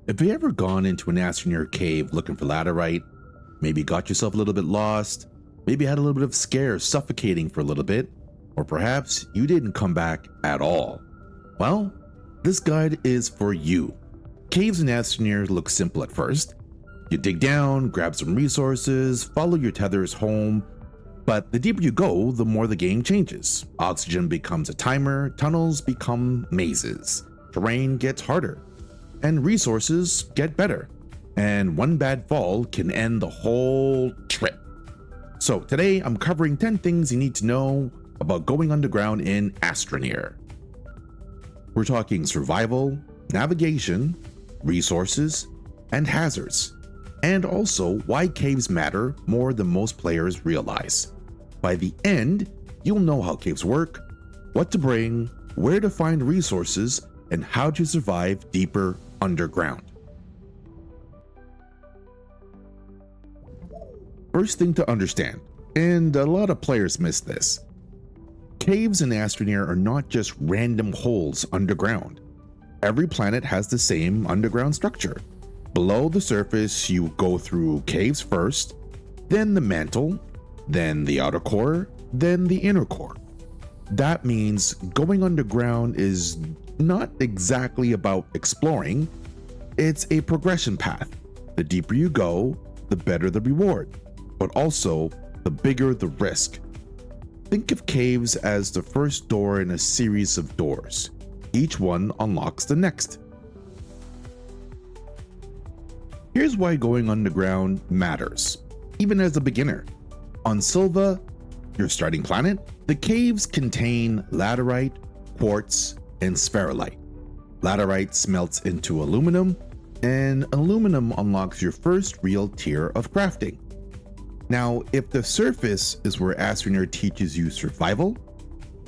Have you ever gone into an Astroneer cave looking for laterite? Maybe got yourself a little bit lost, maybe had a little bit of scare suffocating for a little bit, or perhaps you didn't come back at all. Well, this guide is for you. Caves in Astroneer look simple at first. You dig down, grab some resources, follow your tethers home, but the deeper you go, the more the game changes. Oxygen becomes a timer, tunnels become mazes, terrain gets harder, and resources get better. And one bad fall can end the whole trip. So today I'm covering 10 things you need to know about going underground in Astroneer. We're talking survival, navigation, resources, and hazards, and also why caves matter more than most players realize. By the end, you'll know how caves work, what to bring, where to find resources, and how to survive deeper underground. First thing to understand, and a lot of players miss this, caves in Astroneer are not just random holes underground. Every planet has the same underground structure. Below the surface, you go through caves first, then the mantle, then the outer core, then the inner core. That means going underground is not exactly about exploring, it's a progression path. The deeper you go, the better the reward, but also the bigger the risk. Think of caves as the first door in a series of doors. Each one unlocks the next. Here's why going underground matters, even as a beginner. On Sylva, your starting planet, the caves contain laterite, quartz, and spherulite. Laterite smelts into aluminum, and aluminum unlocks your first real tier of crafting. Now, if the surface is where Astroneer teaches you survival,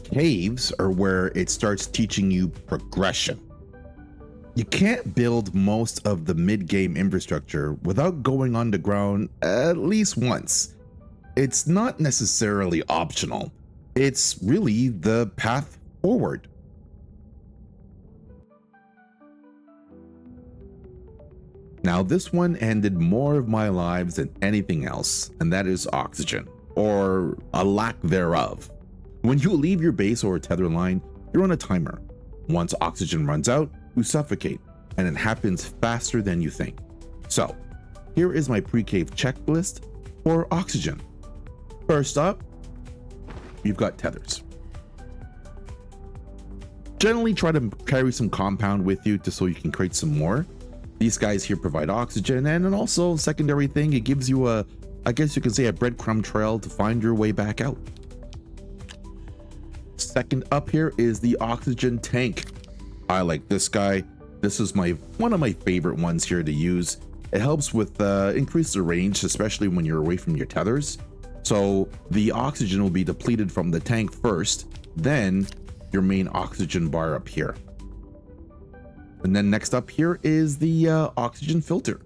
caves are where it starts teaching you progression. You can't build most of the mid-game infrastructure without going underground at least once. It's not necessarily optional. It's really the path forward. Now, this one ended more of my lives than anything else, and that is oxygen, or a lack thereof. When you leave your base or tether line, you're on a timer. Once oxygen runs out, you suffocate, and it happens faster than you think. So, here is my pre-cave checklist for oxygen. First up, you've got tethers. Generally try to carry some compound with you so you can create some more. These guys here provide oxygen, and then also secondary thing, it gives you a, I guess you could say, a breadcrumb trail to find your way back out. Second up here is the oxygen tank. I like this guy. This is one of my favorite ones here to use. It helps with increase the range, especially when you're away from your tethers. So the oxygen will be depleted from the tank first, then your main oxygen bar up here. And then next up here is the oxygen filter.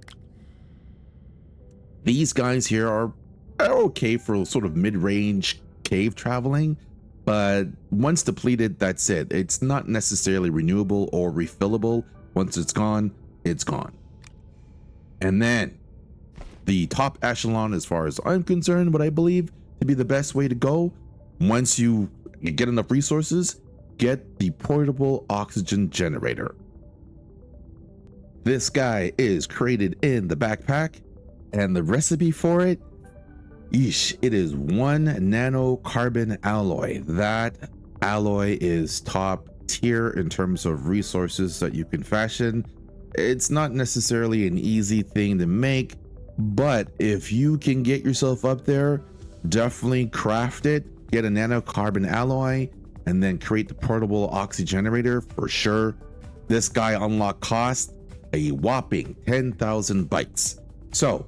These guys here are okay for sort of mid-range cave traveling, but once depleted, that's it. It's not necessarily renewable or refillable. Once it's gone, it's gone. And then the top echelon, as far as I'm concerned, what I believe to be the best way to go, once you get enough resources, get the portable oxygen generator. This guy is created in the backpack, and the recipe for it, it is 1 nanocarbon alloy. That alloy is top tier in terms of resources that you can fashion. It's not necessarily an easy thing to make, but if you can get yourself up there, definitely craft it, get a nanocarbon alloy, and then create the portable oxy generator for sure. This guy unlock cost a whopping 10,000 bytes. So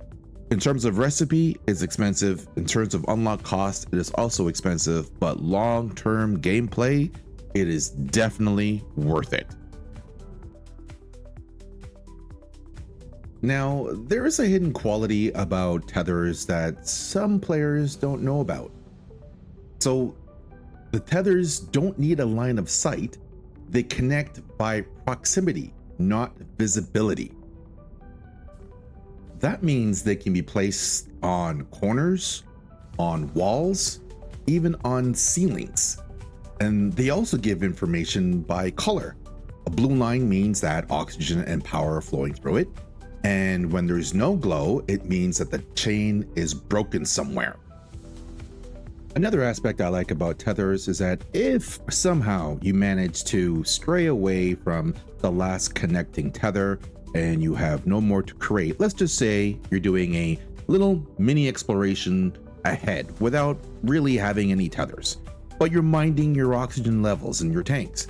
in terms of recipe, it's expensive. In terms of unlock cost, it is also expensive, but long-term gameplay, it is definitely worth it. Now, there is a hidden quality about tethers that some players don't know about. So the tethers don't need a line of sight. They connect by proximity, not visibility. that means they can be placed on corners, on walls, even on ceilings. And they also give information by color. A blue line means that oxygen and power are flowing through it. And when there's no glow, it means that the chain is broken somewhere. Another aspect I like about Tethers is that if somehow you manage to stray away from the last connecting tether and you have no more to create, let's just say you're doing a little mini exploration ahead without really having any tethers, but you're minding your oxygen levels in your tanks.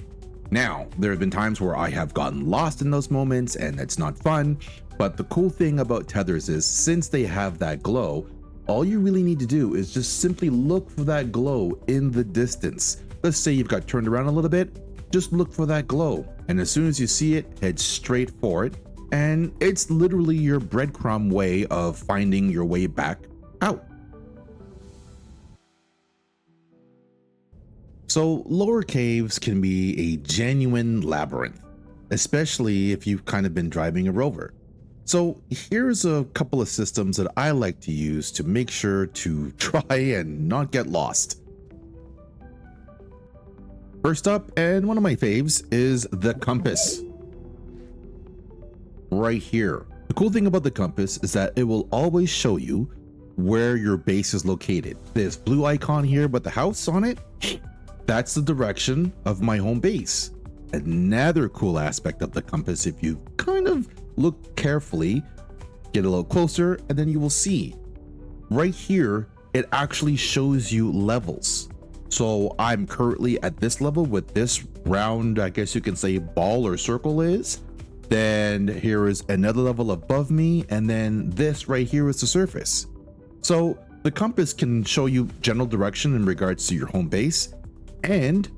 Now, there have been times where I have gotten lost in those moments and it's not fun, but the cool thing about Tethers is since they have that glow, all you really need to do is just simply look for that glow in the distance. Let's say you've got turned around a little bit, just look for that glow. And as soon as you see it, head straight for it. And it's literally your breadcrumb way of finding your way back out. So lower caves can be a genuine labyrinth, especially if you've kind of been driving a rover. So here's a couple of systems that I like to use to make sure to try and not get lost. First up, and one of my faves, is the compass. Right here. The cool thing about the compass is that it will always show you where your base is located. This blue icon here with the house on it, that's the direction of my home base. Another cool aspect of the compass, if you kind of look carefully, get a little closer, and then you will see right here, it actually shows you levels. So I'm currently at this level with this round, I guess you can say ball or circle is. Then here is another level above me. And then this right here is the surface. So the compass can show you general direction in regards to your home base and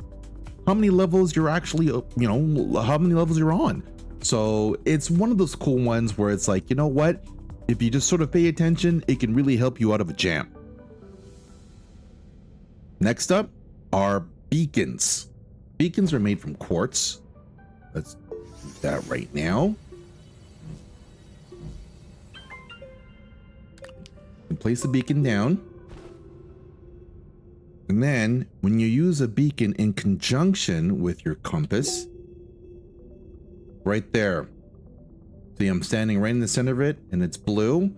how many levels you're actually, how many levels you're on. So it's one of those cool ones where it's like, you know what? If you just sort of pay attention, it can really help you out of a jam. Next up are beacons. Beacons are made from quartz. Let's do that right now. And place the beacon down. And then when you use a beacon in conjunction with your compass, right there. See, I'm standing right in the center of it and it's blue.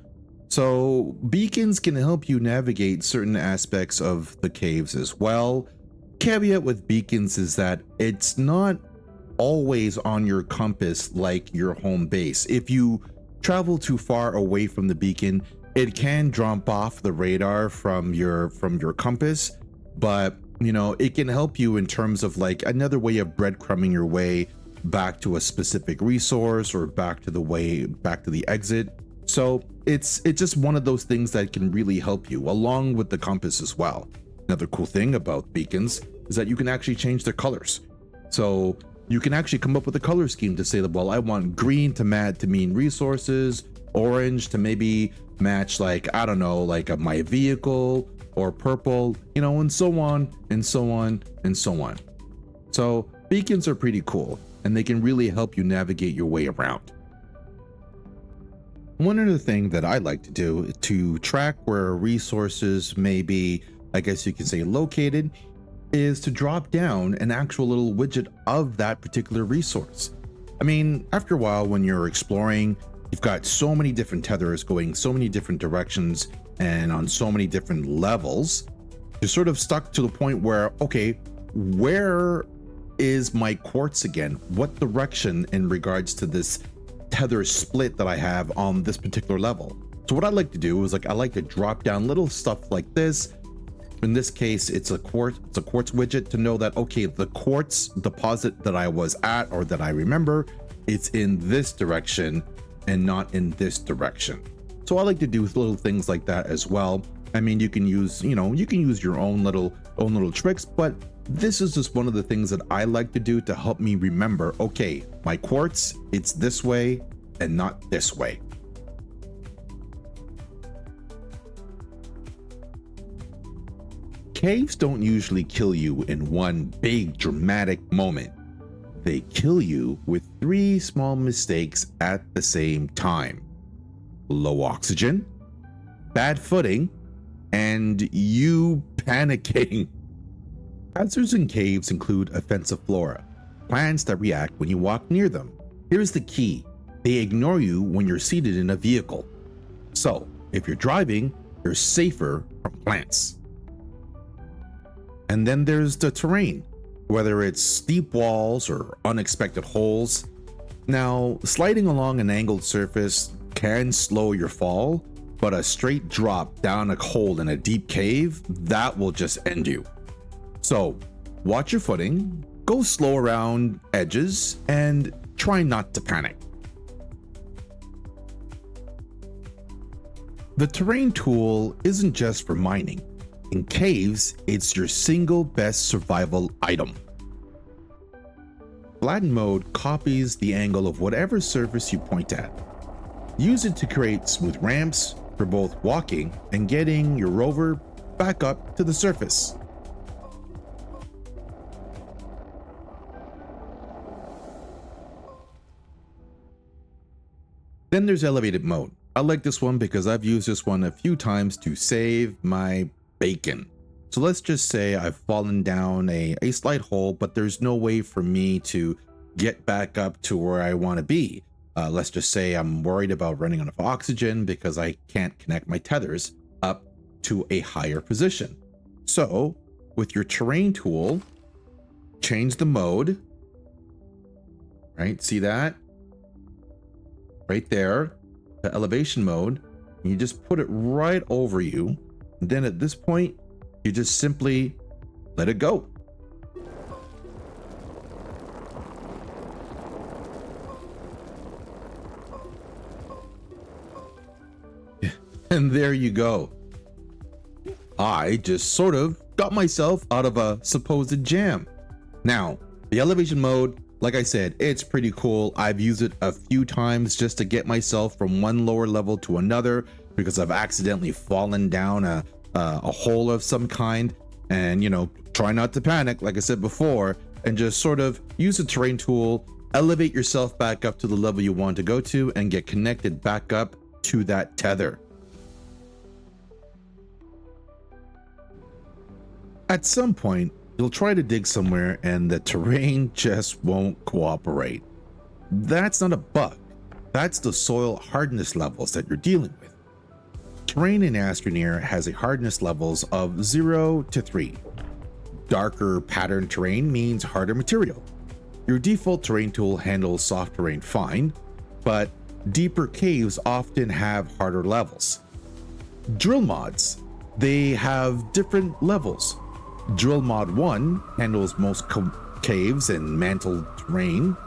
So beacons can help you navigate certain aspects of the caves as well. Caveat with beacons is that it's not always on your compass like your home base. If you travel too far away from the beacon, it can drop off the radar from your compass, but it can help you in terms of like another way of breadcrumbing your way back to a specific resource or back to the exit. So it's just one of those things that can really help you along with the compass as well. Another cool thing about beacons is that you can actually change their colors. So you can actually come up with a color scheme to say that, well, I want green to mean resources, orange to maybe match like, I don't know, like my vehicle, or purple, and so on and so on and so on. So beacons are pretty cool and they can really help you navigate your way around. One other thing that I like to do to track where resources may be, I guess you can say, located, is to drop down an actual little widget of that particular resource. I mean, after a while, when you're exploring, you've got so many different tethers going so many different directions and on so many different levels, you're sort of stuck to the point where, okay, where is my quartz again? What direction in regards to this tether split that I have on this particular level? So what I like to do is I like to drop down little stuff like this. In this case, it's a quartz widget to know that, okay, the quartz deposit that I was at or that I remember, it's in this direction and not in this direction. So I like to do little things like that as well. I mean, you can use your own little tricks, but this is just one of the things that I like to do to help me remember, okay, my quartz, it's this way and not this way. Caves don't usually kill you in one big dramatic moment. They kill you with 3 small mistakes at the same time. low oxygen, bad footing, and you panicking. Hazards in caves include offensive flora, plants that react when you walk near them. Here's the key: they ignore you when you're seated in a vehicle. So, if you're driving, you're safer from plants. And then there's the terrain, whether it's steep walls or unexpected holes. Now, sliding along an angled surface can slow your fall, but a straight drop down a hole in a deep cave, that will just end you. So, watch your footing, go slow around edges, and try not to panic. The terrain tool isn't just for mining. In caves, it's your single best survival item. Flatten mode copies the angle of whatever surface you point at. Use it to create smooth ramps for both walking and getting your rover back up to the surface. Then there's elevated mode. I like this one because I've used this one a few times to save my bacon. So let's just say I've fallen down a slight hole, but there's no way for me to get back up to where I want to be. Let's just say I'm worried about running out of oxygen because I can't connect my tethers up to a higher position. So with your terrain tool, change the mode, right? See that? Right there, the elevation mode, and you just put it right over you. And then at this point, you just simply let it go. And there you go. I just sort of got myself out of a supposed jam. Now, the elevation mode, like I said, it's pretty cool. I've used it a few times just to get myself from one lower level to another because I've accidentally fallen down a hole of some kind. And, you know, try not to panic, like I said before, and just sort of use the terrain tool, elevate yourself back up to the level you want to go to, and get connected back up to that tether. At some point, you'll try to dig somewhere and the terrain just won't cooperate. That's not a bug. That's the soil hardness levels that you're dealing with. Terrain in Astroneer has a hardness levels of 0 to 3. Darker pattern terrain means harder material. Your default terrain tool handles soft terrain fine, but deeper caves often have harder levels. Drill mods, they have different levels. Drill mod 1 handles most caves and mantle terrain.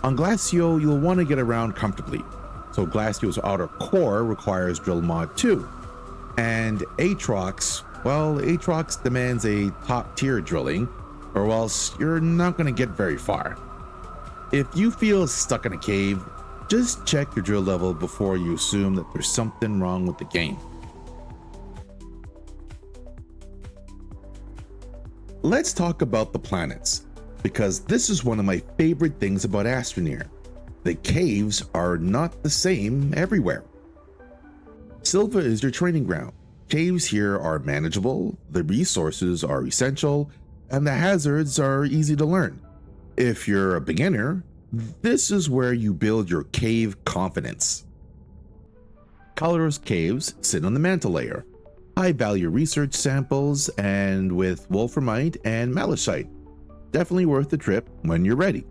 On Glacio, you'll want to get around comfortably, so Glacio's outer core requires drill mod 2. And Atrox, well, Atrox demands a top tier drilling, or else you're not going to get very far. If you feel stuck in a cave, just check your drill level before you assume that there's something wrong with the game. Let's talk about the planets, because this is one of my favorite things about Astroneer. The caves are not the same everywhere. Sylva is your training ground. Caves here are manageable, the resources are essential, and the hazards are easy to learn. If you're a beginner, this is where you build your cave confidence. Coloros caves sit on the mantle layer. High value research samples and with wolframite and malachite. Definitely worth the trip when you're ready.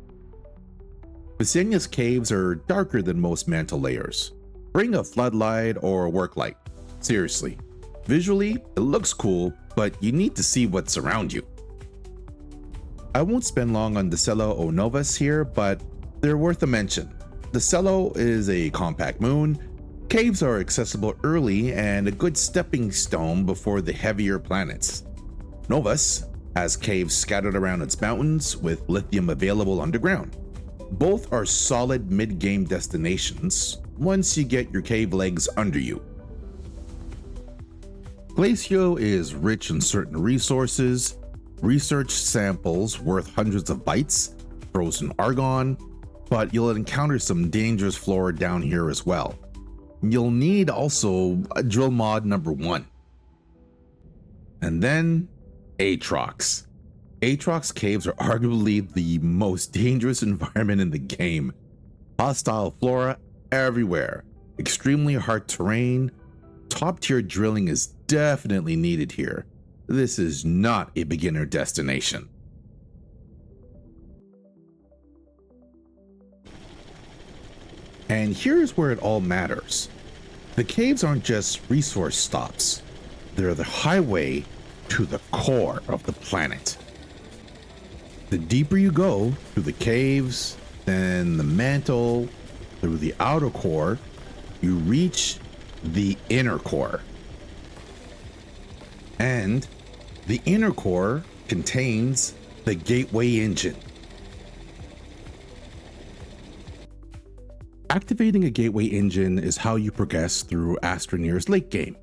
Visenius caves are darker than most mantle layers. Bring a floodlight or a work light. Seriously, visually it looks cool, but you need to see what's around you. I won't spend long on Decello or Novus here, but they're worth a mention. Decello is a compact moon. Caves are accessible early and a good stepping stone before the heavier planets. Novus has caves scattered around its mountains with lithium available underground. Both are solid mid-game destinations once you get your cave legs under you. Glacio is rich in certain resources, research samples worth hundreds of bytes, frozen argon, but you'll encounter some dangerous flora down here as well. you'll need also a drill mod number 1. And then Atrox. Atrox caves are arguably the most dangerous environment in the game. Hostile flora everywhere, extremely hard terrain, top tier drilling is definitely needed here. This is not a beginner destination. And here's where it all matters. The caves aren't just resource stops, they're the highway to the core of the planet. The deeper you go through the caves, then the mantle, through the outer core, you reach the inner core. And the inner core contains the gateway engine. Activating a gateway engine is how you progress through Astroneer's late game,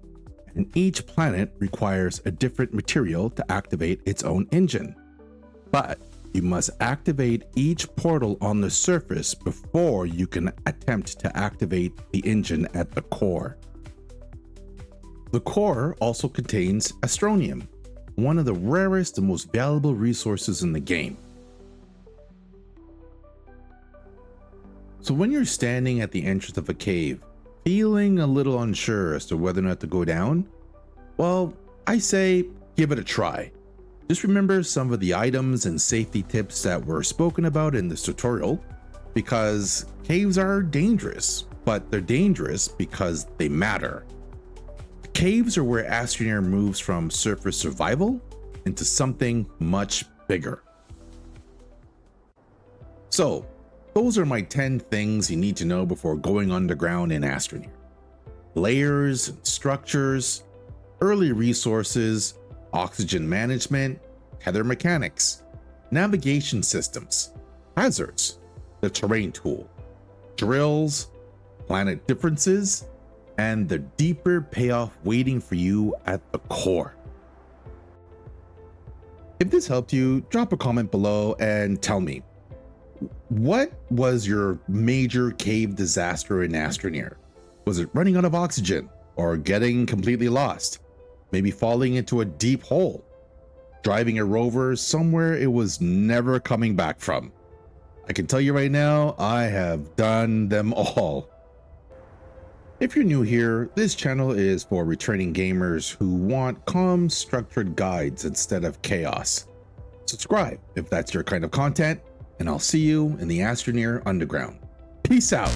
and each planet requires a different material to activate its own engine. But you must activate each portal on the surface before you can attempt to activate the engine at the core. The core also contains Astronium, one of the rarest and most valuable resources in the game. So when you're standing at the entrance of a cave, feeling a little unsure as to whether or not to go down, well, I say give it a try. Just remember some of the items and safety tips that were spoken about in this tutorial, because caves are dangerous, but they're dangerous because they matter. Caves are where Astroneer moves from surface survival into something much bigger. So, those are my 10 things you need to know before going underground in Astroneer. Layers and structures, early resources, oxygen management, tether mechanics, navigation systems, hazards, the terrain tool, drills, planet differences, and the deeper payoff waiting for you at the core. If this helped you, drop a comment below and tell me, what was your major cave disaster in Astroneer? Was it running out of oxygen, or getting completely lost? Maybe falling into a deep hole? Driving a rover somewhere it was never coming back from? I can tell you right now, I have done them all. If you're new here, this channel is for returning gamers who want calm, structured guides instead of chaos. Subscribe if that's your kind of content, and I'll see you in the Astroneer Underground. Peace out.